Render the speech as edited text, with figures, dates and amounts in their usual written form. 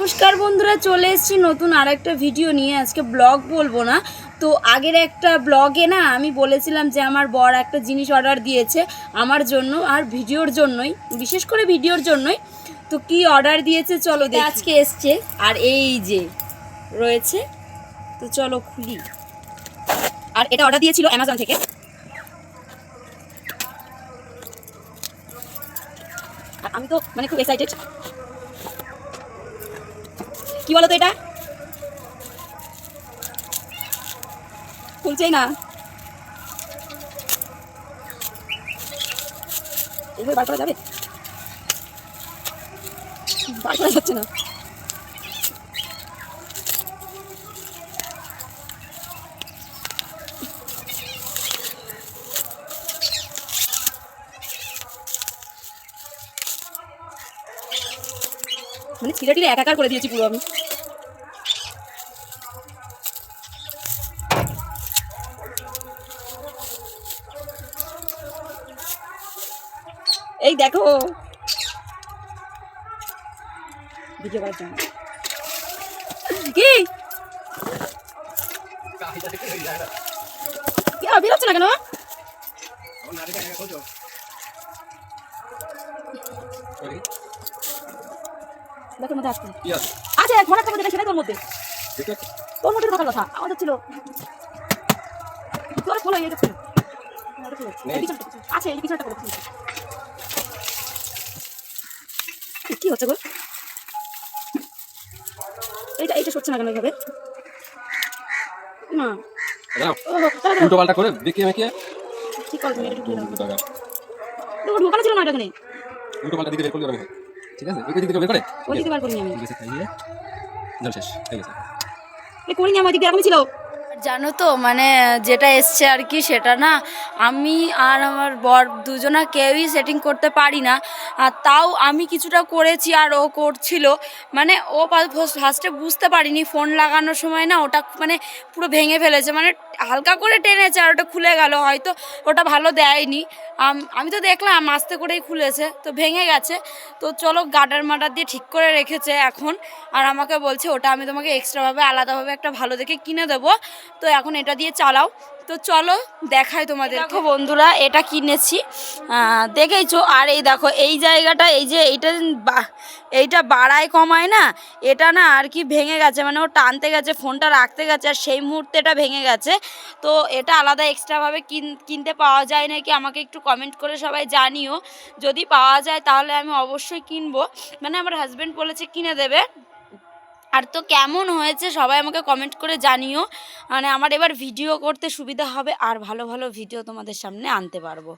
নমস্কার বন্ধুরা, চলে এসেছি নতুন আরেকটা ভিডিও নিয়ে। আজকে ব্লগ বলবো না, তো আগের একটা ব্লগে না আমি বলেছিলাম যে আমার বর একটা জিনিস অর্ডার দিয়েছে আমার জন্য আর ভিডিওর জন্যই, বিশেষ করে ভিডিওর জন্যই। তো কি অর্ডার দিয়েছে চলো দেখি। আজকে এসছে আর এই যে রয়েছে, তো চলো খুলি। আর এটা অর্ডার দিয়েছিল অ্যামাজন থেকে। আর আমি তো মানে খুব এক্সাইটেড। কি বলো তো, এটা খুলছেই না, এইভাবে বার করা যাবে? বার করা যাচ্ছে না। মানে ছিঁড়ে টিড়ে একাকার করে দিয়েছি পুরো আমি। এই দেখো ভিডিও করার জন্য কি বেরোচ্ছে না কেন? দেখোর মধ্যে আসছে আছে ঘোড়ার কাপড়, যেটা সেটাই তোর মধ্যে, তোর মধ্যে থাকার কথা আমাদের ছিল। তোর খোলো, এইটা খোলো, আছে এই পিছনটা খোলো। কি হচ্ছে গো? এইটা সরছে না কেন এইভাবে? না উল্টো পাল্টা করে দেখিয়ে মেখিয়ে ঠিক করো তুমি, এটা ঢুকিয়ে দাও। ঢোকানো ছিল না এটা, এখানে উল্টো পাল্টা দিকে বের করলে হবে। ঠিক আছে, ওই দিক থেকে বের করে ওই দিকে বার করিনি আমি, ঠিক আছে, খাইয়ে জল শেষ হয়ে গেছে। করিনি আমি, ওই দিকে এরকমই ছিল। জানো তো মানে যেটা এসছে আর কি, সেটা না আমি আর আমার বর দুজনা কেউই সেটিং করতে পারি না। আর তাও আমি কিছুটা করেছি আর ও করছিল। মানে ও ফার্স্টে বুঝতে পারিনি, ফোন লাগানোর সময় না ওটা মানে পুরো ভেঙে ফেলেছে, মানে হালকা করে টেনেছে আর ওটা খুলে গেল, হয়তো ওটা ভালো দেয়নি। আমি তো দেখলাম আস্তে করেই খুলেছে, তো ভেঙে গেছে। তো চলো গার্ডার মার্ডার দিয়ে ঠিক করে রেখেছে এখন। আর আমাকে বলছে ওটা আমি তোমাকে এক্সট্রাভাবে আলাদাভাবে একটা ভালো দেখে কিনে দেবো, তো এখন এটা দিয়ে চালাও। তো চলো দেখাই তোমাদের। দেখো বন্ধুরা, এটা কিনেছি, দেখেইছো। আর এই দেখো এই জায়গাটা, এই যে এইটা বাড়ায় কমায় না, এটা না আর কি ভেঙে গেছে, মানে ও টানতে গেছে ফোনটা রাখতে গেছে আর সেই মুহূর্তে এটা ভেঙে গেছে। তো এটা আলাদা এক্সট্রাভাবে কিনতে পাওয়া যায় নাকি আমাকে একটু কমেন্ট করে সবাই জানিও। যদি পাওয়া যায় তাহলে আমি অবশ্যই কিনবো, মানে আমার হাজব্যান্ড বলেছে কিনে দেবে। আর তো কেমন হয়েছে সবাই আমাকে কমেন্ট করে জানিও, মানে আমার এবার ভিডিও করতে সুবিধা হবে আর ভালো ভালো ভিডিও তোমাদের সামনে আনতে পারবো।